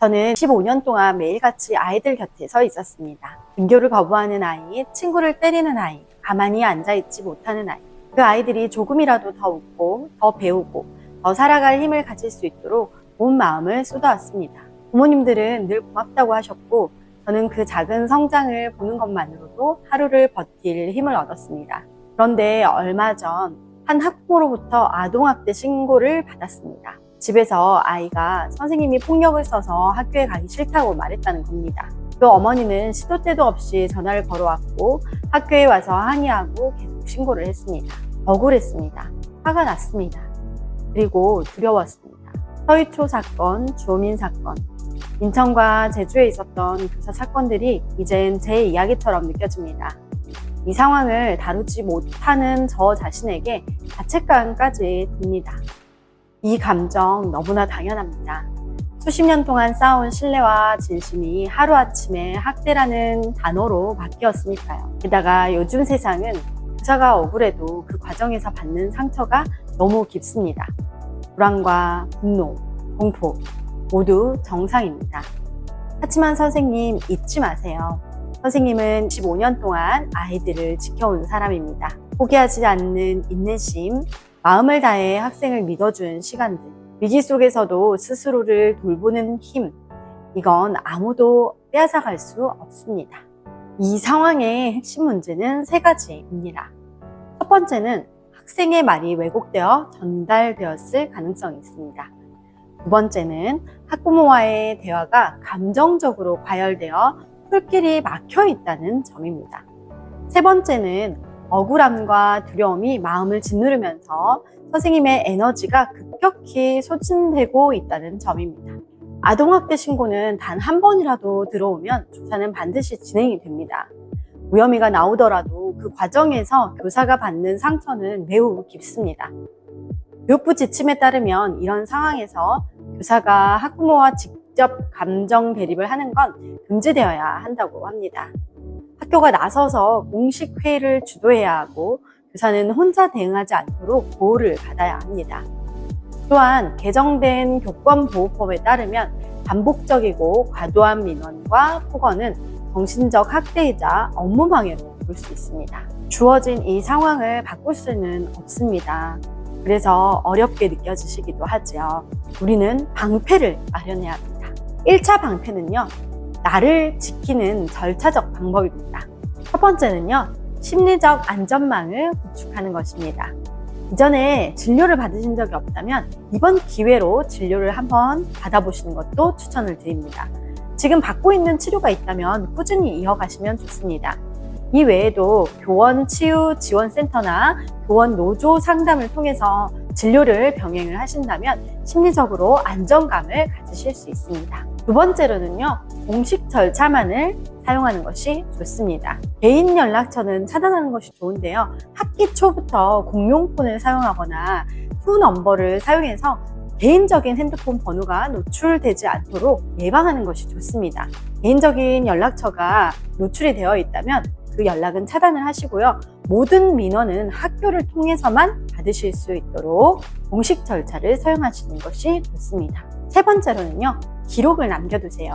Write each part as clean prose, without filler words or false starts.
저는 15년 동안 매일같이 아이들 곁에 서 있었습니다. 등교를 거부하는 아이, 친구를 때리는 아이, 가만히 앉아있지 못하는 아이. 그 아이들이 조금이라도 더 웃고, 더 배우고, 더 살아갈 힘을 가질 수 있도록 온 마음을 쏟아왔습니다. 부모님들은 늘 고맙다고 하셨고, 저는 그 작은 성장을 보는 것만으로도 하루를 버틸 힘을 얻었습니다. 그런데 얼마 전 한 학부모로부터 아동학대 신고를 받았습니다. 집에서 아이가 선생님이 폭력을 써서 학교에 가기 싫다고 말했다는 겁니다. 그 어머니는 시도 때도 없이 전화를 걸어왔고 학교에 와서 항의하고 계속 신고를 했습니다. 억울했습니다. 화가 났습니다. 그리고 두려웠습니다. 서희초 사건, 주호민 사건, 인천과 제주에 있었던 교사 사건들이 이젠 제 이야기처럼 느껴집니다. 이 상황을 다루지 못하는 저 자신에게 자책감까지 듭니다. 이 감정 너무나 당연합니다. 수십 년 동안 쌓아온 신뢰와 진심이 하루아침에 학대라는 단어로 바뀌었으니까요. 게다가 요즘 세상은 교사가 억울해도 그 과정에서 받는 상처가 너무 깊습니다. 불안과 분노, 공포 모두 정상입니다. 하지만 선생님 잊지 마세요. 선생님은 15년 동안 아이들을 지켜온 사람입니다. 포기하지 않는 인내심, 마음을 다해 학생을 믿어준 시간들, 위기 속에서도 스스로를 돌보는 힘, 이건 아무도 빼앗아갈 수 없습니다. 이 상황의 핵심 문제는 세 가지입니다. 첫 번째는 학생의 말이 왜곡되어 전달되었을 가능성이 있습니다. 두 번째는 학부모와의 대화가 감정적으로 과열되어 풀길이 막혀 있다는 점입니다. 세 번째는 억울함과 두려움이 마음을 짓누르면서 선생님의 에너지가 급격히 소진되고 있다는 점입니다. 아동학대 신고는 단 한 번이라도 들어오면 조사는 반드시 진행이 됩니다. 무혐의가 나오더라도 그 과정에서 교사가 받는 상처는 매우 깊습니다. 교육부 지침에 따르면 이런 상황에서 교사가 학부모와 직접 감정 대립을 하는 건 금지되어야 한다고 합니다. 학교가 나서서 공식 회의를 주도해야 하고 교사는 혼자 대응하지 않도록 보호를 받아야 합니다. 또한 개정된 교권보호법에 따르면 반복적이고 과도한 민원과 폭언은 정신적 학대이자 업무방해로 볼 수 있습니다. 주어진 이 상황을 바꿀 수는 없습니다. 그래서 어렵게 느껴지시기도 하죠. 우리는 방패를 마련해야 합니다. 1차 방패는요, 나를 지키는 절차적 방법입니다. 첫 번째는요, 심리적 안전망을 구축하는 것입니다. 이전에 진료를 받으신 적이 없다면 이번 기회로 진료를 한번 받아보시는 것도 추천을 드립니다. 지금 받고 있는 치료가 있다면 꾸준히 이어가시면 좋습니다. 이 외에도 교원치유지원센터나 교원노조 상담을 통해서 진료를 병행을 하신다면 심리적으로 안정감을 가지실 수 있습니다. 두 번째로는요, 공식 절차만을 사용하는 것이 좋습니다. 개인 연락처는 차단하는 것이 좋은데요. 학기 초부터 공용폰을 사용하거나 투 넘버를 사용해서 개인적인 핸드폰 번호가 노출되지 않도록 예방하는 것이 좋습니다. 개인적인 연락처가 노출이 되어 있다면 그 연락은 차단을 하시고요. 모든 민원은 학교를 통해서만 받으실 수 있도록 공식 절차를 사용하시는 것이 좋습니다. 세 번째로는요, 기록을 남겨두세요.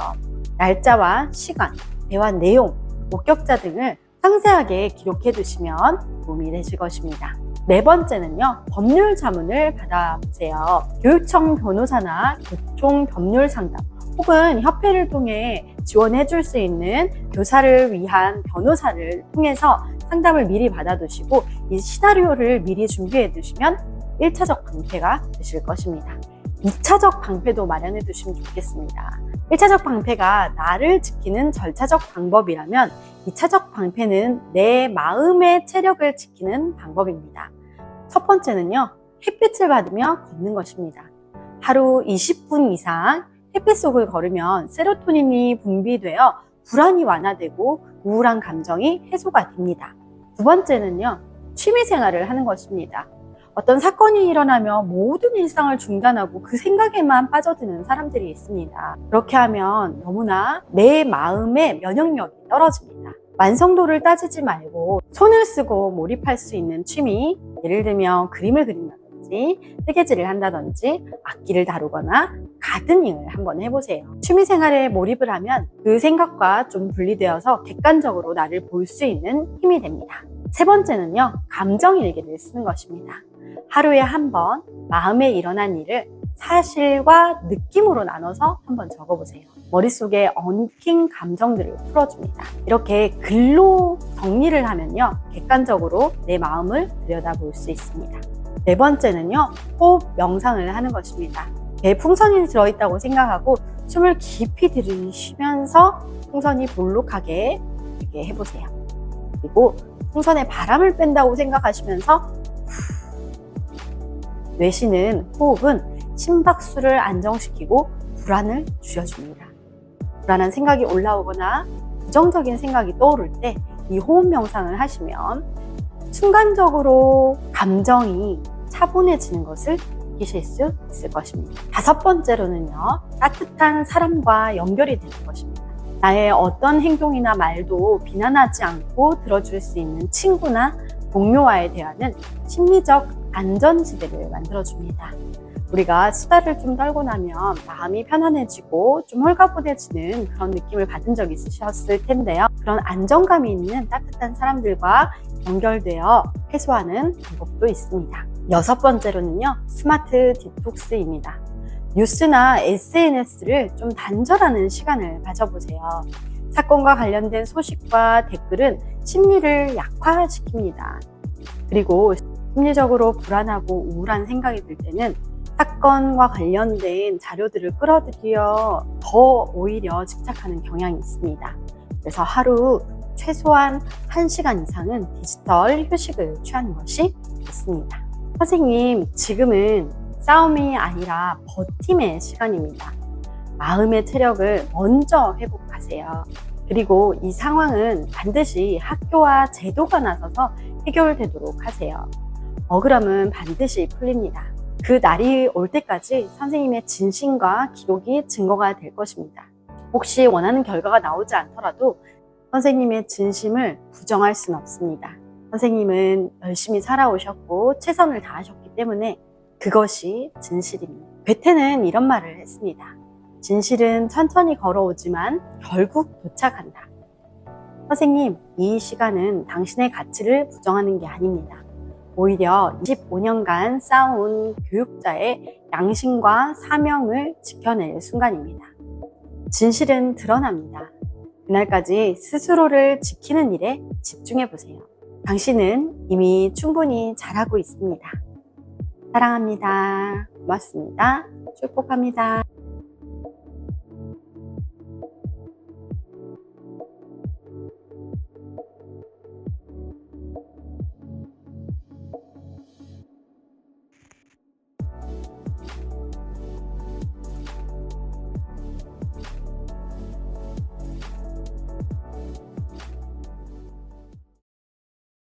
날짜와 시간, 대화 내용, 목격자 등을 상세하게 기록해 두시면 도움이 되실 것입니다. 네 번째는요, 법률 자문을 받아보세요. 교육청 변호사나 교총 법률 상담 혹은 협회를 통해 지원해 줄 수 있는 교사를 위한 변호사를 통해서 상담을 미리 받아두시고 이 시나리오를 미리 준비해 두시면 1차적 방패가 되실 것입니다. 2차적 방패도 마련해 두시면 좋겠습니다. 1차적 방패가 나를 지키는 절차적 방법이라면 2차적 방패는 내 마음의 체력을 지키는 방법입니다. 첫 번째는요, 햇빛을 받으며 걷는 것입니다. 하루 20분 이상 햇빛 속을 걸으면 세로토닌이 분비되어 불안이 완화되고 우울한 감정이 해소가 됩니다. 두 번째는요, 취미생활을 하는 것입니다. 어떤 사건이 일어나면 모든 일상을 중단하고 그 생각에만 빠져드는 사람들이 있습니다. 그렇게 하면 너무나 내 마음의 면역력이 떨어집니다. 완성도를 따지지 말고 손을 쓰고 몰입할 수 있는 취미, 예를 들면 그림을 그린다든지 한다든지 뜨개질을 한다든지 악기를 다루거나 가드닝을 한번 해보세요. 취미생활에 몰입을 하면 그 생각과 좀 분리되어서 객관적으로 나를 볼 수 있는 힘이 됩니다. 세 번째는요, 감정일기를 쓰는 것입니다. 하루에 한 번 마음에 일어난 일을 사실과 느낌으로 나눠서 한번 적어보세요. 머릿속에 엉킨 감정들을 풀어줍니다. 이렇게 글로 정리를 하면요, 객관적으로 내 마음을 들여다볼 수 있습니다. 네 번째는요, 호흡 명상을 하는 것입니다. 배에 풍선이 들어있다고 생각하고 숨을 깊이 들이쉬면서 풍선이 볼록하게 되게 해보세요. 그리고 풍선에 바람을 뺀다고 생각하시면서 내쉬는 호흡은 심박수를 안정시키고 불안을 줄여줍니다. 불안한 생각이 올라오거나 부정적인 생각이 떠오를 때 이 호흡 명상을 하시면 순간적으로 감정이 차분해지는 것을 느끼실 수 있을 것입니다. 다섯 번째로는요, 따뜻한 사람과 연결이 되는 것입니다. 나의 어떤 행동이나 말도 비난하지 않고 들어줄 수 있는 친구나 동료와의 대화는 심리적 안전지대를 만들어줍니다. 우리가 수다를 좀 떨고 나면 마음이 편안해지고 좀 홀가분해지는 그런 느낌을 받은 적이 있으셨을 텐데요. 그런 안정감이 있는 따뜻한 사람들과 연결되어 해소하는 방법도 있습니다. 여섯 번째로는요, 스마트 디톡스입니다. 뉴스나 SNS를 좀 단절하는 시간을 가져보세요. 사건과 관련된 소식과 댓글은 심리를 약화시킵니다. 그리고 심리적으로 불안하고 우울한 생각이 들 때는 사건과 관련된 자료들을 끌어들여 더 오히려 집착하는 경향이 있습니다. 그래서 하루 최소한 1시간 이상은 디지털 휴식을 취하는 것이 좋습니다. 선생님, 지금은 싸움이 아니라 버팀의 시간입니다. 마음의 체력을 먼저 회복하세요. 그리고 이 상황은 반드시 학교와 제도가 나서서 해결되도록 하세요. 억울함은 반드시 풀립니다. 그 날이 올 때까지 선생님의 진심과 기록이 증거가 될 것입니다. 혹시 원하는 결과가 나오지 않더라도 선생님의 진심을 부정할 수는 없습니다. 선생님은 열심히 살아오셨고 최선을 다하셨기 때문에 그것이 진실입니다. 괴테는 이런 말을 했습니다. 진실은 천천히 걸어오지만 결국 도착한다. 선생님, 이 시간은 당신의 가치를 부정하는 게 아닙니다. 오히려 25년간 쌓아온 교육자의 양심과 사명을 지켜낼 순간입니다. 진실은 드러납니다. 그날까지 스스로를 지키는 일에 집중해보세요. 당신은 이미 충분히 잘하고 있습니다. 사랑합니다. 고맙습니다. 축복합니다.